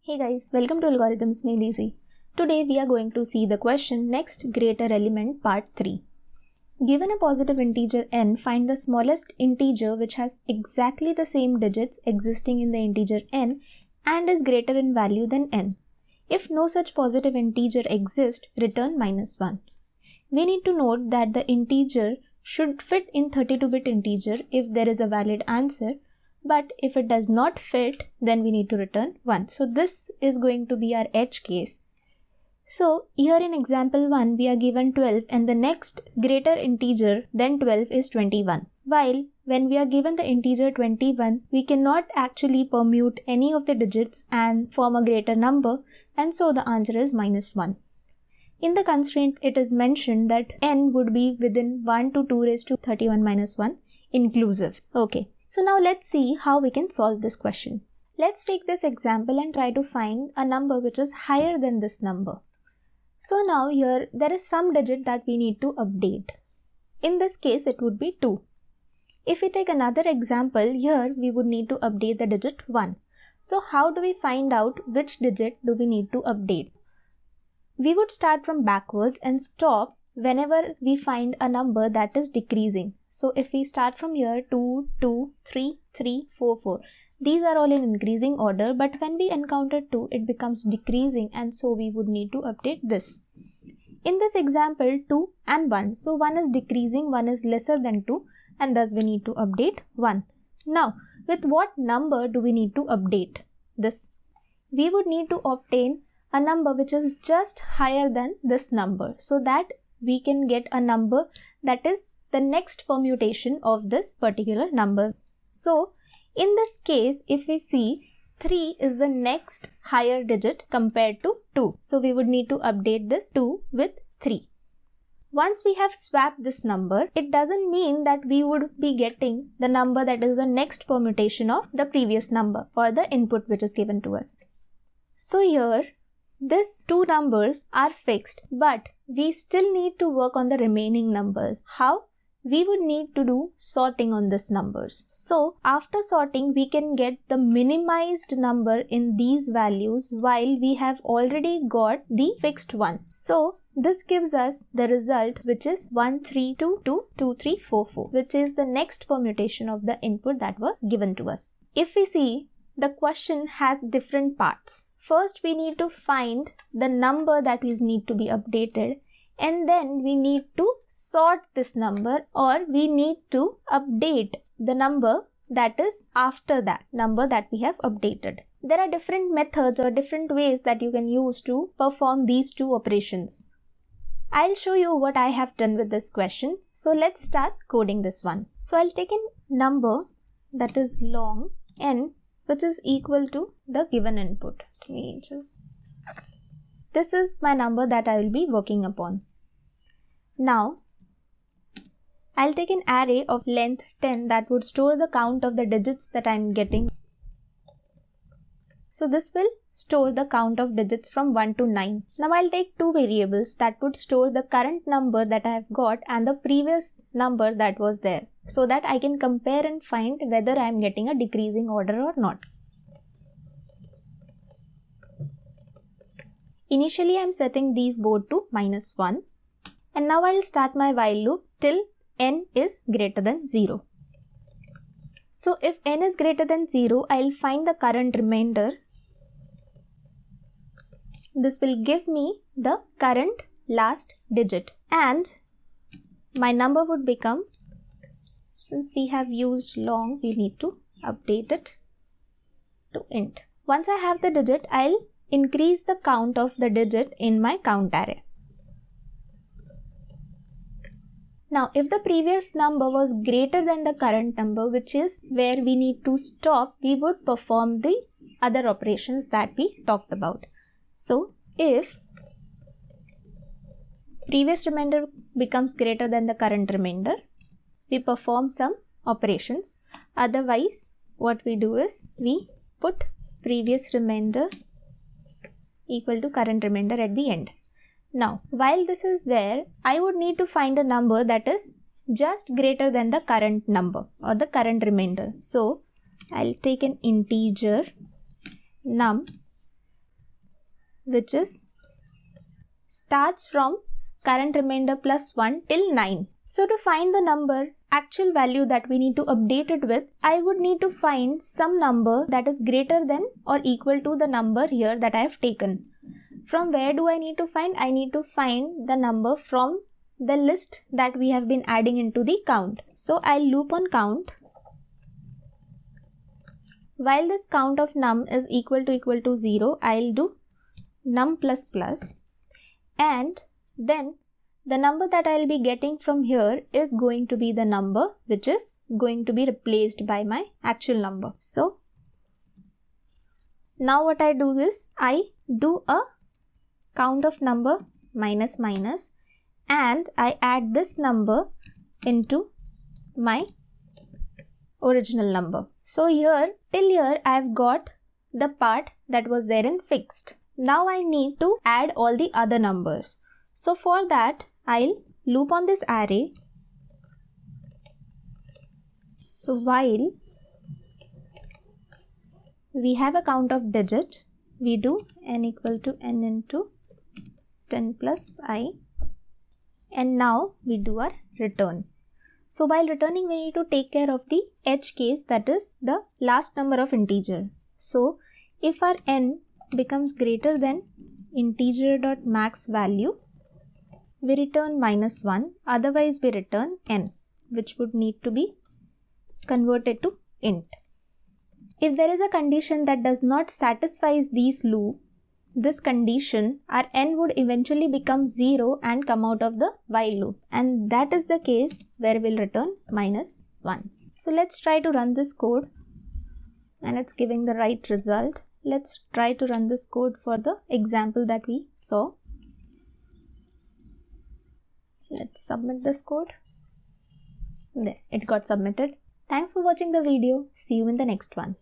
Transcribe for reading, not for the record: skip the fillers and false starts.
Hey guys, welcome to Algorithms Made Easy. Today we are going to see the question next greater element part 3. Given a positive integer n, find the smallest integer which has exactly the same digits existing in the integer n and is greater in value than n. If no such positive integer exists, return -1. We need to note that the integer should fit in 32-bit integer if there is a valid answer, but if it does not fit, then we need to return 1. So this is going to be our edge case. So here in example 1, we are given 12 and the next greater integer than 12 is 21. While when we are given the integer 21, we cannot actually permute any of the digits and form a greater number, and so the answer is -1. In the constraints, it is mentioned that n would be within 1 to 2 raised to 31 minus 1 inclusive. Okay. So now let's see how we can solve this question. Let's take this example and try to find a number which is higher than this number. So now here there is some digit that we need to update. In this case it would be 2. If we take another example, here we would need to update the digit 1. So how do we find out which digit do we need to update? We would start from backwards and stop whenever we find a number that is decreasing. So if we start from here 2, 2, 3, 3, 4, 4. These are all in increasing order, but when we encounter 2, it becomes decreasing, and so we would need to update this. In this example, 2 and 1. So 1 is decreasing, 1 is lesser than 2, and thus we need to update 1. Now, with what number do we need to update this? We would need to obtain a number which is just higher than this number, so that we can get a number that is the next permutation of this particular number. So, in this case, if we see 3 is the next higher digit compared to 2. So, we would need to update this 2 with 3. Once we have swapped this number, it doesn't mean that we would be getting the number that is the next permutation of the previous number or the input which is given to us. So, here these two numbers are fixed, but we still need to work on the remaining numbers. How? We would need to do sorting on these numbers. So after sorting, we can get the minimized number in these values while we have already got the fixed one. So this gives us the result which is 1, 3, 2, 2, 2, 3, 4, 4, which is the next permutation of the input that was given to us. If we see, the question has different parts. First, we need to find the number that is need to be updated, and then we need to sort this number, or we need to update the number that is after that number that we have updated. There are different methods or different ways that you can use to perform these two operations. I'll show you what I have done with this question. So let's start coding this one. So I'll take a number that is long n, which is equal to the given input. This is my number that I will be working upon. Now, I'll take an array of length 10 that would store the count of the digits that I'm getting. So this will store the count of digits from 1 to 9. Now I'll take two variables that would store the current number that I have got and the previous number that was there, so that I can compare and find whether I'm getting a decreasing order or not. Initially, I'm setting these both to -1. And now I'll start my while loop till n is greater than 0. So if n is greater than 0, I'll find the current remainder. This will give me the current last digit. And my number would become, since we have used long, we need to update it to int. Once I have the digit, I'll increase the count of the digit in my count array. Now, if the previous number was greater than the current number, which is where we need to stop, we would perform the other operations that we talked about. So, if previous remainder becomes greater than the current remainder, we perform some operations. Otherwise, what we do is we put previous remainder equal to current remainder at the end. Now, while this is there, I would need to find a number that is just greater than the current number or the current remainder. So, I'll take an integer num which is starts from current remainder plus 1 till 9. So to find the number, actual value that we need to update it with, I would need to find some number that is greater than or equal to the number here that I have taken. From where do I need to find? I need to find the number from the list that we have been adding into the count. So I'll loop on count. While this count of num is equal to 0, I'll do num plus plus, and then the number that I'll be getting from here is going to be the number which is going to be replaced by my actual number. So now what I do is I do a count of number minus minus, and I add this number into my original number. So here till here I've got the part that was there in fixed. Now I need to add all the other numbers. So for that I'll loop on this array. So while we have a count of digit, we do n equal to n into 10 plus I, and now we do our return. So while returning, we need to take care of the edge case, that is the last number of integer. So if our n becomes greater than integer.max value, we return -1, otherwise we return n, which would need to be converted to int. If there is a condition that does not satisfy this condition, our n would eventually become 0 and come out of the while loop, and that is the case where we'll return -1. So let's try to run this code, and it's giving the right result. Let's try to run this code for the example that we saw. Let's submit this code. There, it got submitted. Thanks for watching the video. See you in the next one.